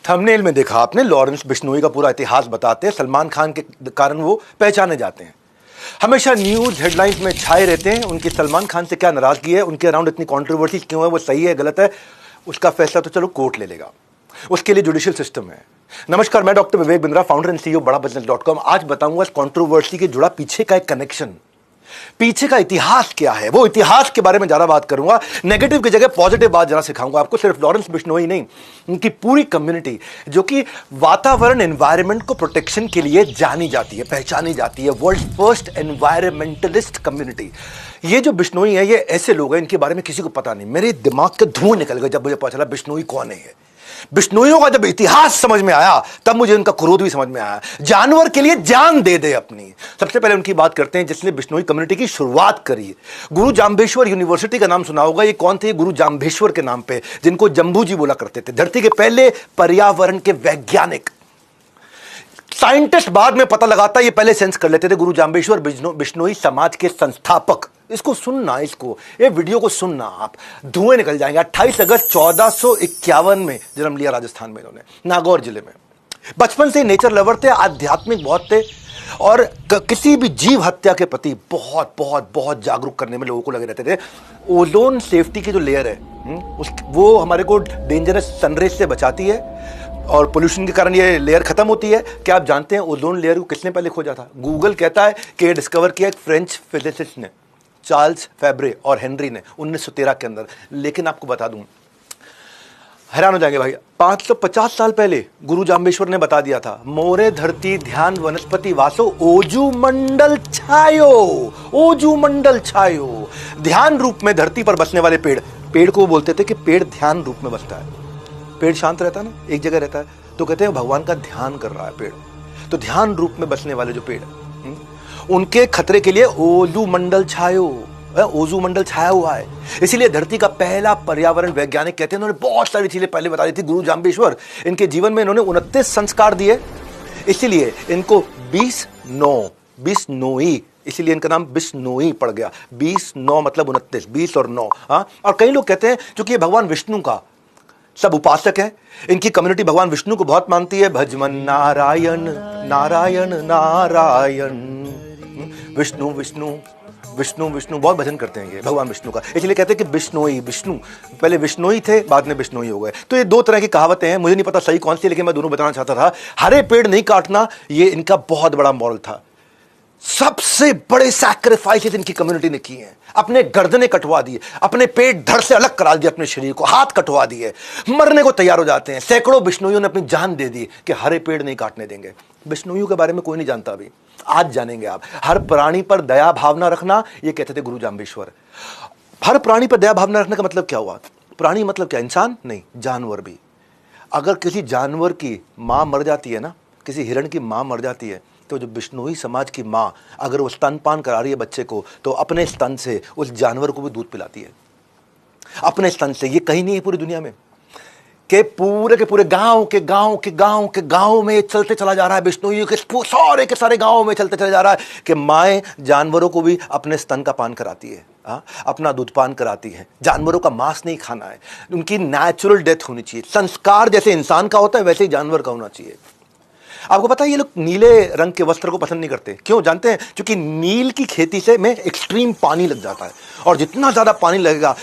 Thumbnail में देखा आपने, लॉरेंस बिश्नोई का पूरा इतिहास बताते हैं। सलमान खान के कारण वो पहचाने जाते हैं, हमेशा न्यूज हेडलाइंस में छाए रहते हैं। उनकी सलमान खान से क्या नाराजगी है, उनके अराउंड इतनी कंट्रोवर्सी क्यों है, वो सही है गलत है, उसका फैसला तो चलो कोर्ट ले लेगा, उसके लिए जुडिशियल सिस्टम है। नमस्कार, मैं doctor Vivek Bindra, founder and CEO बड़ाबिजनेस.com। आज बताऊंगा इस कंट्रोवर्सी के जुड़ा पीछे का एक कनेक्शन, पीछे का इतिहास क्या है, वो इतिहास के बारे में ज्यादा बात करूंगा। नेगेटिव की जगह पॉजिटिव बात जरा सिखाऊंगा आपको। सिर्फ लॉरेंस बिश्नोई नहीं, उनकी पूरी कम्युनिटी जो कि वातावरण एनवायरनमेंट को प्रोटेक्शन के लिए जानी जाती है, पहचानी जाती है, वर्ल्ड फर्स्ट एनवायरमेंटलिस्ट कम्युनिटी। ये जो बिश्नोई है, ये ऐसे लोग हैं इनके बारे में किसी को पता नहीं। मेरे दिमाग के धुएं निकल गए जब मुझे पता चला बिश्नोई कौन है। बिश्नोइयों का जब इतिहास समझ में आया तब मुझे उनका क्रोध भी समझ में आया। जानवर के लिए जान दे दे अपनी। सबसे पहले उनकी बात करते हैं जिसने बिश्नोई कम्युनिटी की शुरुआत करी। गुरु जाम्बेश्वर यूनिवर्सिटी का नाम सुना होगा। ये कौन थे? गुरु जाम्बेश्वर के नाम पे, जिनको जम्बू जी बोला करते थे। धरती के पहले पर्यावरण के वैज्ञानिक, साइंटिस्ट बाद में पता लगाता, ये पहले सेंस कर लेते थे। गुरु जाम्बेश्वर बिश्नोई समाज के संस्थापक। इसको सुनना, ये वीडियो को सुनना, आप धुएं निकल जाएंगे। 28 अगस्त 1451 में जन्म लिया राजस्थान में इन्होंने, नागौर जिले में। बचपन से नेचर लवर थे, आध्यात्मिक बहुत थे और किसी भी जीव हत्या के प्रति बहुत बहुत बहुत जागरूक करने में लोगों को लगे रहते थे। ओजोन सेफ्टी की जो लेयर है वो हमारे को डेंजरस सनरेज से बचाती है और पोल्यूशन के कारण ये लेयर खत्म होती है। क्या आप जानते हैं ओजोन लेयर को किसने पहले खोजा था? गूगल कहता है कि ये डिस्कवर किया एक फ्रेंच फिजिसिस्ट ने, चार्ल्स फेब्रे और हेनरी ने 1913 के अंदर। लेकिन आपको बता दूं, हैरान हो जाएंगे भाई, 550 साल पहले गुरु जाम्बेश्वर ने बता दिया था, मोरे धरती ध्यान वनस्पति वासो ओजू मंडल छायो। ओजू मंडल छायो, ध्यान रूप में धरती पर बसने वाले पेड़ को बोलते थे कि पेड़ ध्यान रूप में बसता है। पेड़ शांत रहता है ना, एक जगह रहता है, तो कहते हैं भगवान का ध्यान कर रहा है पेड़। तो ध्यान रूप में बसने वाले जो पेड़, उनके खतरे के लिए ओजू मंडल छायो, ओजू मंडल छाया हुआ है। इसीलिए धरती का पहला पर्यावरण वैज्ञानिक कहते हैं। उन्होंने बहुत सारी चीजें पहले बता दी थी गुरु जाम्बेश्वर। इनके जीवन में इन्होंने 29 संस्कार दिए, इसीलिए इनको बिश्नोई, इसीलिए इनका नाम बिश्नोई पड़ गया। 20-9 मतलब 29, 20 और 9। और कई लोग कहते हैं क्योंकि ये भगवान विष्णु का सब उपासक है, इनकी कम्युनिटी भगवान विष्णु को बहुत मानती है। भजमन नारायण नारायण नारायण, विष्णु विष्णु विष्णु विष्णु, बहुत भजन करते हैं ये भगवान विष्णु का। इसलिए कहते हैं कि बिश्नोई, विष्णु पहले विष्णोई थे, बाद में बिश्नोई हो गए। तो ये दो तरह की कहावतें हैं, मुझे नहीं पता सही कौन सी, लेकिन मैं दोनों बताना चाहता था। हरे पेड़ नहीं काटना, ये इनका बहुत बड़ा मॉरल था। सबसे बड़े सैक्रिफाइसेस इनकी कम्युनिटी ने किए हैं। अपने गर्दनें कटवा दिए, अपने पेट धड़ से अलग करा दिया, अपने शरीर को हाथ कटवा दिए, मरने को तैयार हो जाते हैं। सैकड़ों बिश्नोइयों ने अपनी जान दे दी कि हरे पेड़ नहीं काटने देंगे। बिश्नोइयों के बारे में कोई नहीं जानता अभी, आज जानेंगे आप। हर प्राणी पर दया भावना रखना, ये कहते थे गुरु जाम्बेश्वर। हर प्राणी पर दया भावना रखने का मतलब क्या हुआ? प्राणी मतलब क्या? इंसान नहीं, जानवर भी। अगर किसी जानवर की मां मर जाती है ना, किसी हिरण की मां मर जाती है, तो जो बिश्नोई समाज की मां अगर वो स्तनपान करा रही है बच्चे को, तो अपने स्तन से उस जानवर को भी दूध पिलाती है, अपने स्तन से। ये कहीं नहीं है पूरी दुनिया में के पूरे गांव में चलते चला जा रहा है। बिश्नोई के सारे गांव में चलते चला जा रहा है कि माएँ जानवरों को भी अपने स्तन का पान कराती है, अपना दूध पान कराती है। जानवरों का मांस नहीं खाना है, उनकी नेचुरल डेथ होनी चाहिए। संस्कार जैसे इंसान का होता है वैसे ही जानवर का होना चाहिए। आपको पता है ये लोग नीले रंग के वस्त्र को पसंद नहीं करते, क्यों जानते हैं? क्योंकि नील की खेती से में एक्सट्रीम पानी लग जाता है, और जितना ज्यादा पानी लगेगा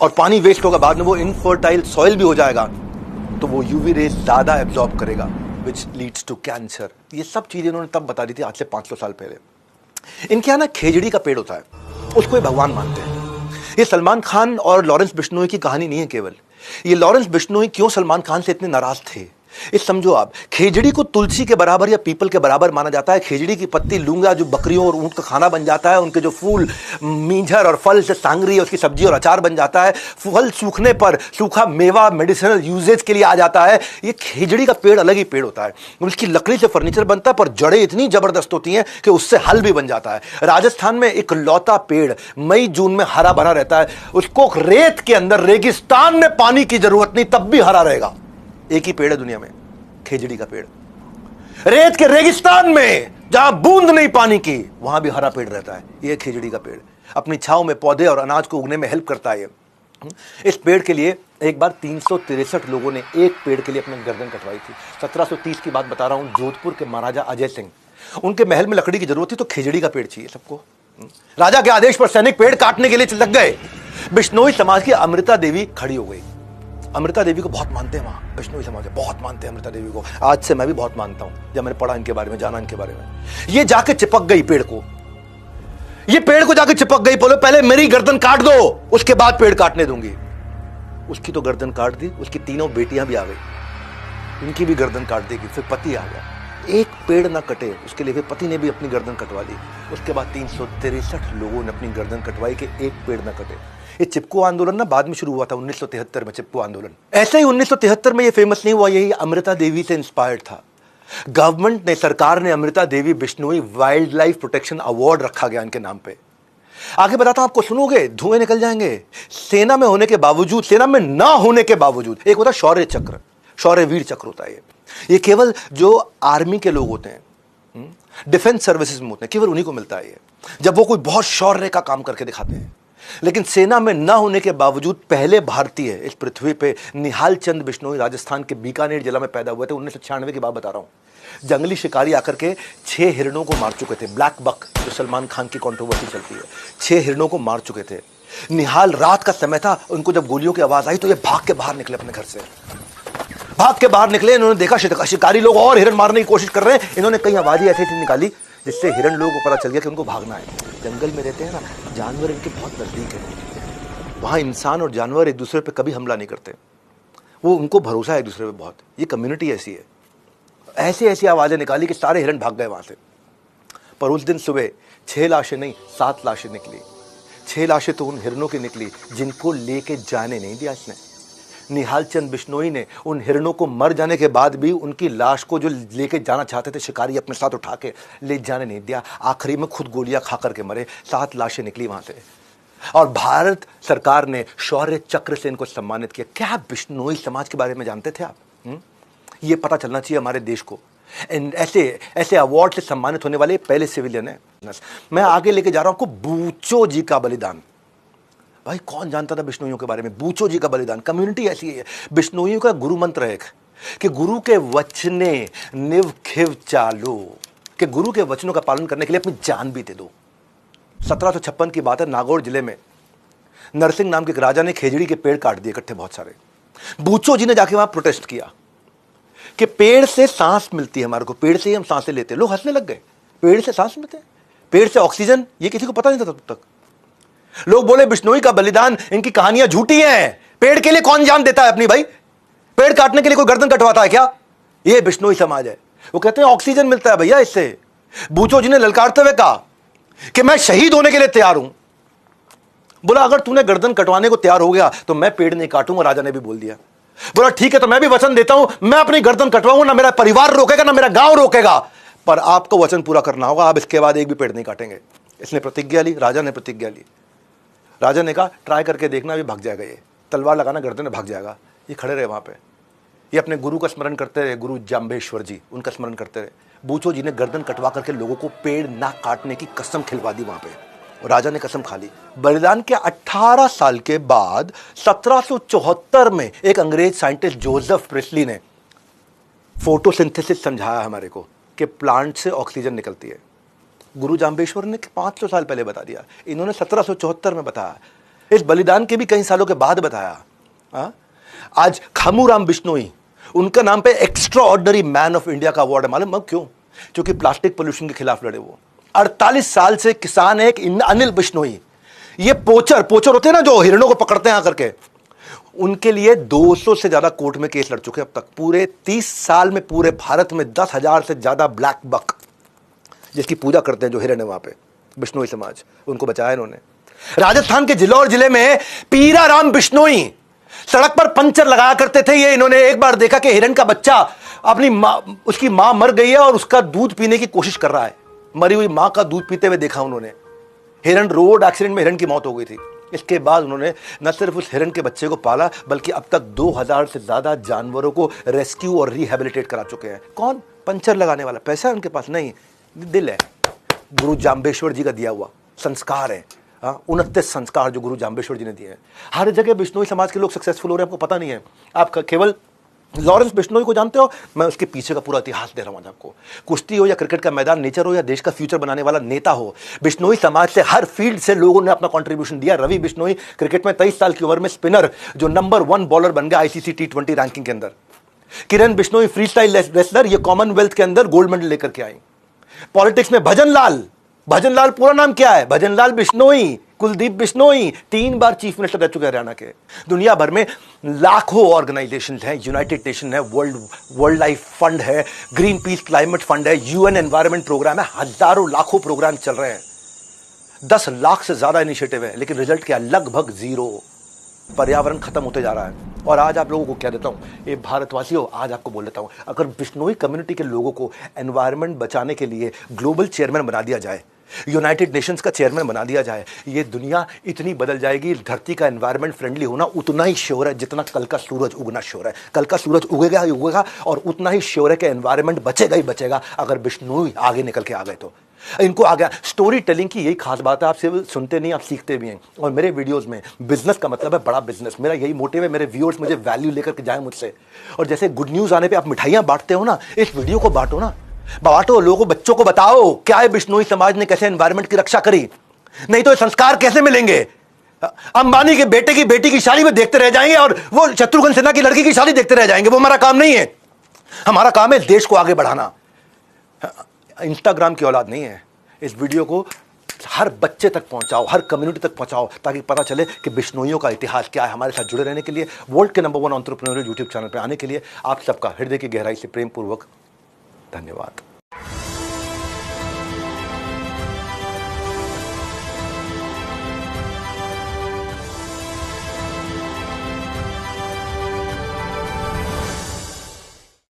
और पानी वेस्ट होगा, बाद में वो इनफर्टाइल सॉइल भी हो जाएगा, तो वो यूवी रेज ज्यादा एब्जॉर्ब करेगा, विच लीड्स टू कैंसर। ये सब चीजें इन्होंने तब बता दी थी, आज से 500 साल पहले। इनके यहाँ ना खेजड़ी का पेड़ होता है, उसको ये भगवान मानते हैं। ये सलमान खान और लॉरेंस बिश्नोई की कहानी नहीं है केवल। ये लॉरेंस बिश्नोई क्यों सलमान खान से इतने नाराज थे, इस समझो आप। खेजड़ी को तुलसी के बराबर या पीपल के बराबर माना जाता है। खेजड़ी की पत्ती लूंगा जो बकरियों और ऊंट का खाना बन जाता है, उनके जो फूल मींझर और फल से सांगरी है, उसकी सब्जी और अचार बन जाता है। फल सूखने पर सूखा मेवा मेडिसिनल यूजेज के लिए आ जाता है। ये खेजड़ी का पेड़ अलग ही पेड़ होता है। उसकी लकड़ी से फर्नीचर बनता है, पर जड़ें इतनी जबरदस्त होती हैं कि उससे हल भी बन जाता है। राजस्थान में एक लौता पेड़ मई जून में हरा भरा रहता है। उसको रेत के अंदर रेगिस्तान में पानी की जरूरत नहीं, तब भी हरा रहेगा। एक ही पेड़ है दुनिया में, खेजड़ी का पेड़। रेत के रेगिस्तान में जहां बूंद नहीं पानी की, वहां भी हरा पेड़ रहता है। यह खेजड़ी का पेड़ अपनी छांव में पौधे और अनाज को उगने में हेल्प करता है। इस पेड़ के लिए एक बार 363 लोगों ने एक पेड़ के लिए अपनी गर्दन कटवाई थी। 1730 की बात बता रहा हूं। जोधपुर के महाराजा अजय सिंह, उनके महल में लकड़ी की जरूरत थी तो खिजड़ी का पेड़ चाहिए सबको। राजा के आदेश पर सैनिक पेड़ काटने के लिए लग गए। बिश्नोई समाज की अमृता देवी खड़ी हो गई। अमृता देवी को बहुत मानते हैं वहां, बिश्नोई समाज बहुत मानते हैं अमृता देवी को। आज से मैं भी बहुत मानता हूं, जब मैंने पढ़ा इनके बारे में, जाना इनके बारे में। ये जाके चिपक गई पेड़ को, ये पेड़ को जाके चिपक गई, बोलो पहले मेरी गर्दन काट दो, उसके बाद पेड़ काटने दूंगी। उसकी तो गर्दन काट दी, उसकी तीनों बेटियां भी आ गई, इनकी भी गर्दन काट देगी। फिर पति आ गया, एक पेड़ ना कटे उसके लिए फिर पति ने भी अपनी गर्दन कटवा ली। उसके बाद 363 लोगों ने अपनी गर्दन कटवाई कि एक पेड़ ना कटे। ये चिपको आंदोलन ना बाद में शुरू हुआ था 1973 में, चिपको आंदोलन। ऐसे ही 1973 में ये फेमस नहीं हुआ, यही अमृता देवी से इंस्पायर्ड था। गवर्नमेंट ने, सरकार ने Amrita Devi Bishnoi wild life protection award रखा गया इनके नाम पे। आगे बताता हूं आपको, सुनोगे धुएं निकल जाएंगे। सेना में होने के बावजूद, सेना में ना होने के बावजूद, एक होता शौर्य चक्र, शौर्य वीर चक्र होता है ये केवल जो आर्मी के लोग होते हैं, डिफेंस सर्विसेज में होते हैं, केवल उन्हीं को मिलता है ये, जब वो कोई बहुत शौर्य का काम करके दिखाते हैं। लेकिन सेना में ना होने के बावजूद पहले भारतीय इस पृथ्वी पे निहाल चंद बिश्नोई राजस्थान के बीकानेर जिला में पैदा हुए थे। 1996 की बात बता रहा हूं। जंगली शिकारी आकर के 6 हिरणों को मार चुके थे। ब्लैक बक, जो सलमान खान की कंट्रोवर्सी चलती है, 6 हिरणों को मार चुके थे। निहाल, रात का समय था, उनको जब गोलियों की आवाज आई तो ये भाग के बाहर निकले अपने घर से, भाग के बाहर निकले। इन्होंने देखा शिकारी लोग और हिरण मारने की कोशिश कर रहे हैं। इन्होंने कई आवाजें ऐसी निकाली जिससे हिरण लोगों को पता चल गया कि उनको भागना है। जंगल में रहते हैं ना, जानवर इनके बहुत नजदीक है। वहां इंसान और जानवर एक दूसरे पे कभी हमला नहीं करते, वो उनको भरोसा है एक दूसरे पे बहुत। ये कम्युनिटी ऐसी है। ऐसी ऐसी आवाजें निकाली कि सारे हिरण भाग गए वहां से। पर उस दिन सुबह 6 लाशें नहीं, 7 लाशें निकली। 6 लाशें तो उन हिरणों की निकली जिनको लेके जाने नहीं दिया इसने। निहाल चंद बिश्नोई ने उन हिरणों को मर जाने के बाद भी उनकी लाश को जो लेके जाना चाहते थे शिकारी, अपने साथ उठा के ले जाने नहीं दिया। आखिरी में खुद गोलियां खा करके मरे। 7 लाशें निकली वहां से। और भारत सरकार ने शौर्य चक्र से इनको सम्मानित किया। क्या बिश्नोई समाज के बारे में जानते थे आप? ये पता चलना चाहिए हमारे देश को। ऐसे ऐसे अवार्ड से सम्मानित होने वाले पहले सिविलियन है। मैं आगे लेके जा रहा हूं आपको, बूचो जी का बलिदान। भाई कौन जानता था बिश्नोइयों के बारे में? बूचो जी का बलिदान। कम्युनिटी ऐसी है। बिश्नोइयों का गुरु मंत्र है कि गुरु के वचने निव खिव चालो, कि गुरु के वचनों का पालन करने के लिए अपनी जान भी दे दो। 1756 की बात है, नागौर जिले में नरसिंह नाम के एक राजा ने खेजड़ी के पेड़ काट दिए इकट्ठे बहुत सारे। बूचो जी ने जाके वहां प्रोटेस्ट किया कि पेड़ से सांस मिलती है हमारे को, पेड़ से ही हम सांसें लेते हैं। लोग हंसने लग गए, पेड़ से सांस मिलते हैं, पेड़ से ऑक्सीजन, ये किसी को पता नहीं था तब तक। लोग बोले बिश्नोई का बलिदान, इनकी कहानियां झूठी हैं। पेड़ के लिए कौन जान देता है अपनी? भाई पेड़ काटने के लिए कोई गर्दन कटवाता है क्या? ये बिश्नोई समाज है। वो कहते हैं ऑक्सीजन मिलता है भैया इससे। बूचो जी ने ललकारते हुए कहा कि मैं शहीद होने के लिए तैयार हूं। बोला अगर तूने गर्दन कटवाने को तैयार हो गया तो मैं पेड़ नहीं काटूंगा। राजा ने भी बोल दिया। बोला ठीक है, तो मैं भी वचन देता हूं, मैं अपनी गर्दन कटवाऊंगा, ना मेरा परिवार रोकेगा ना मेरा गांव रोकेगा, पर आपको वचन पूरा करना होगा, आप इसके बाद एक भी पेड़ नहीं काटेंगे। इसने प्रतिज्ञा ली, राजा ने प्रतिज्ञा ली। राजा ने कहा ट्राई करके देखना, भी भाग जाएगा, ये तलवार लगाना गर्दन में भाग जाएगा। ये खड़े रहे वहां पे, ये अपने गुरु का स्मरण करते रहे, गुरु जाम्बेश्वर जी, उनका स्मरण करते रहे। बूचो जी ने गर्दन कटवा करके लोगों को पेड़ ना काटने की कसम खिलवा दी वहां पे, और राजा ने कसम खा ली। बलिदान के 18 साल के बाद 1774 में एक अंग्रेज साइंटिस्ट जोसेफ प्रिस्ली ने फोटोसिंथेसिस समझाया हमारे को कि प्लांट से ऑक्सीजन निकलती है। गुरु जाम्बेश्वर ने 500 साल पहले बता दिया, इन्होंने 1774 में बताया। इस बलिदान के भी कई सालों के बाद बताया। आज खामूराम बिश्नोई, उनका नाम पे extra ordinary man of India का अवार्ड है। मालूम क्यों? क्योंकि प्लास्टिक पोल्यूशन के खिलाफ लड़े वो। 48 साल से किसान है एक अनिल बिश्नोई। ये पोचर होते हैं ना जो हिरणों को पकड़ते हैं आकर के, उनके लिए 200 से ज्यादा कोर्ट में केस लड़ चुके अब तक। पूरे 30 साल में पूरे भारत में 10,000 से ज्यादा ब्लैक बक, जिसकी पूजा करते हैं जो हिरण है वहां पे, बिश्नोई समाज, उनको बचाया इन्होंने। राजस्थान के जिलौर जिले में पीराराम बिश्नोई सड़क पर पंचर लगाया करते थे। ये इन्होंने एक बार देखा कि हिरण का बच्चा अपनी मां, उसकी मां मर गई है और उसका दूध पीने की कोशिश कर रहा है। मरी हुई मां का दूध पीते हुए देखा उन्होंने। हिरण, रोड एक्सीडेंट में हिरण की मौत हो गई थी। इसके बाद उन्होंने न सिर्फ उस हिरण के बच्चे को पाला, बल्कि अब तक 2000 से ज्यादा जानवरों को रेस्क्यू और रिहेबिलिटेट करा चुके हैं। कौन? पंचर लगाने वाला। पैसा है उनके पास नहीं, दिल है। गुरु जाम्बेश्वर जी का दिया हुआ संस्कार है। 29 संस्कार जो गुरु जाम्बेश्वर जी ने दिए हैं। हर जगह बिश्नोई समाज के लोग सक्सेसफुल हो रहे हैं, आपको पता नहीं है। आप केवल लॉरेंस बिश्नोई को जानते हो, मैं उसके पीछे का पूरा इतिहास दे रहा हूं आज आपको। कुश्ती हो या क्रिकेट का मैदान, नेचर हो या देश का फ्यूचर बनाने वाला नेता हो, बिश्नोई समाज से हर फील्ड से लोगों ने अपना कंट्रीब्यूशन दिया। रवि बिश्नोई क्रिकेट में 23 साल की उम्र में स्पिनर जो नंबर 1 बॉलर बन गया ICC T20 रैंकिंग के अंदर। किरण बिश्नोई फ्री स्टाइल रेसलर, ये कॉमनवेल्थ के अंदर गोल्ड मेडल लेकर के आई। पॉलिटिक्स में भजनलाल पूरा नाम क्या है? भजनलाल बिश्नोई, कुलदीप बिश्नोई 3 बार चीफ मिनिस्टर रह चुके हैं हरियाणा के। दुनिया भर में लाखों ऑर्गेनाइजेशन हैं, यूनाइटेड नेशन है, वर्ल्ड लाइफ फंड है, ग्रीन पीस क्लाइमेट फंड है, UN एनवायरमेंट प्रोग्राम है, हजारों लाखों प्रोग्राम चल रहे हैं, 10 लाख से ज्यादा इनिशिएटिव है, लेकिन रिजल्ट क्या? लगभग 0। पर्यावरण खत्म होते जा रहा है। और आज आप लोगों को क्या देता हूं, ये भारतवासियों, आज आपको बोल देता हूं, अगर बिश्नोई कम्युनिटी के लोगों को एनवायरमेंट बचाने के लिए ग्लोबल चेयरमैन बना दिया जाए, यूनाइटेड नेशंस का चेयरमैन बना दिया जाए, ये दुनिया इतनी बदल जाएगी। धरती का एनवायरमेंट फ्रेंडली होना उतना ही श्योर है जितना कल का सूरज उगना श्योर है। कल का सूरज उगेगा ही उगेगा, और उतना ही श्योर है कि एनवायरमेंट बचेगा ही बचेगा अगर बिश्नोई आगे निकल के आ गए तो। इनको आ गया। स्टोरी टेलिंग की यही खास बात है, आप सिर्फ सुनते नहीं, आप सीखते भी हैं। और मेरे वीडियोस में बिजनेस का मतलब है बड़ा बिजनेस, मेरा यही मोटिव है, मेरे व्यूअर्स मुझे वैल्यू लेकर के जाए मुझसे। और जैसे गुड न्यूज आने पे आप मिठाइयां बांटते हो ना, इस वीडियो को बांटो ना, बांटो, लोगों को, बच्चों को बताओ क्या है बिश्नोई समाज ने कैसे एनवायरमेंट की रक्षा करी। नहीं तो ये संस्कार कैसे मिलेंगे? अंबानी के बेटे की बेटी की शादी में देखते रह जाएंगे और वो शत्रुघ्न सिन्हा की लड़की की शादी देखते रह जाएंगे। वो हमारा काम नहीं है। हमारा काम है देश को आगे बढ़ाना। इंस्टाग्राम की औलाद नहीं है। इस वीडियो को हर बच्चे तक पहुंचाओ, हर कम्युनिटी तक पहुंचाओ, ताकि पता चले कि बिश्नोइयों का इतिहास क्या है। हमारे साथ जुड़े रहने के लिए, वर्ल्ड के नंबर 1 एंटरप्रेन्योर यूट्यूब चैनल पर आने के लिए आप सबका हृदय की गहराई से प्रेम पूर्वक धन्यवाद।